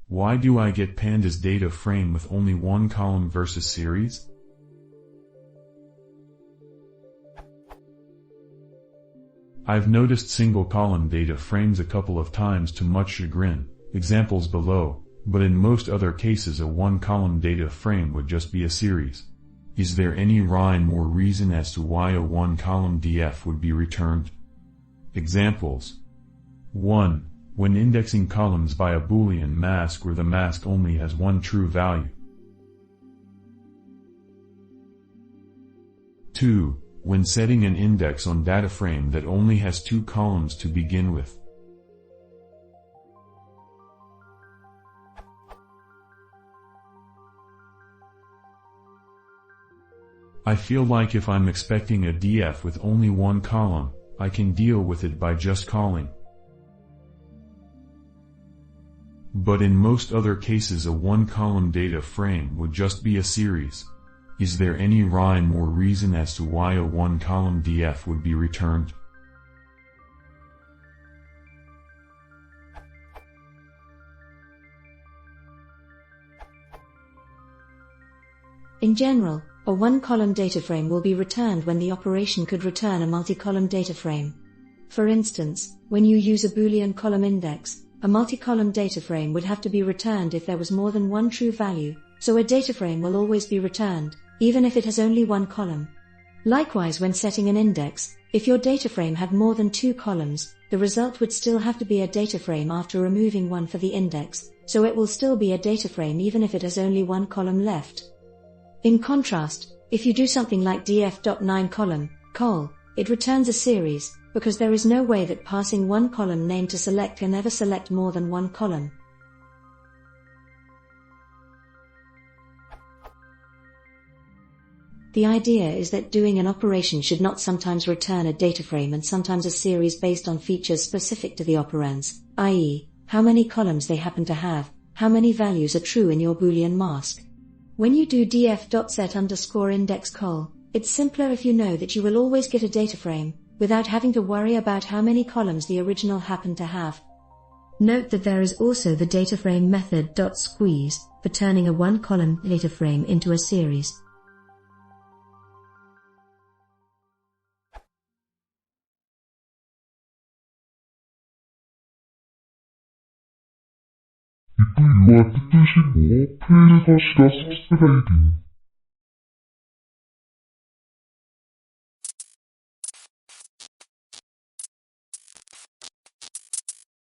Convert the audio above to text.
Why do I get Pandas data frame with only one column versus series? I've noticed single column data frames a couple of times to much chagrin, examples below, but in most other cases a one column data frame would just be a series. Is there any rhyme or reason as to why a one column DF would be returned? Examples. 1. When indexing columns by a Boolean mask where the mask only has one true value. 2. When setting an index on dataframe that only has two columns to begin with. I feel like if I'm expecting a DF with only one column, I can deal with it by just calling. But in most other cases a one-column data frame would just be a series. Is there any rhyme or reason as to why a one-column DF would be returned? In general, a one-column dataframe will be returned when the operation could return a multi-column dataframe. For instance, when you use a Boolean column index, a multi-column dataframe would have to be returned if there was more than one true value, so a dataframe will always be returned, even if it has only one column. Likewise, when setting an index, if your dataframe had more than two columns, the result would still have to be a dataframe after removing one for the index, so it will still be a dataframe even if it has only one column left. In contrast, if you do something like df.9 col, it returns a series, because there is no way that passing one column name to select can ever select more than one column. The idea is that doing an operation should not sometimes return a dataframe and sometimes a series based on features specific to the operands, i.e., how many columns they happen to have, how many values are true in your Boolean mask. When you do df.set_index col, it's simpler if you know that you will always get a dataframe, without having to worry about how many columns the original happened to have. Note that there is also the dataframe method .squeeze for turning a one-column dataframe into a series. 이거 유아트 뜻이 뭐? 페이지 사시다 섭스라이딩.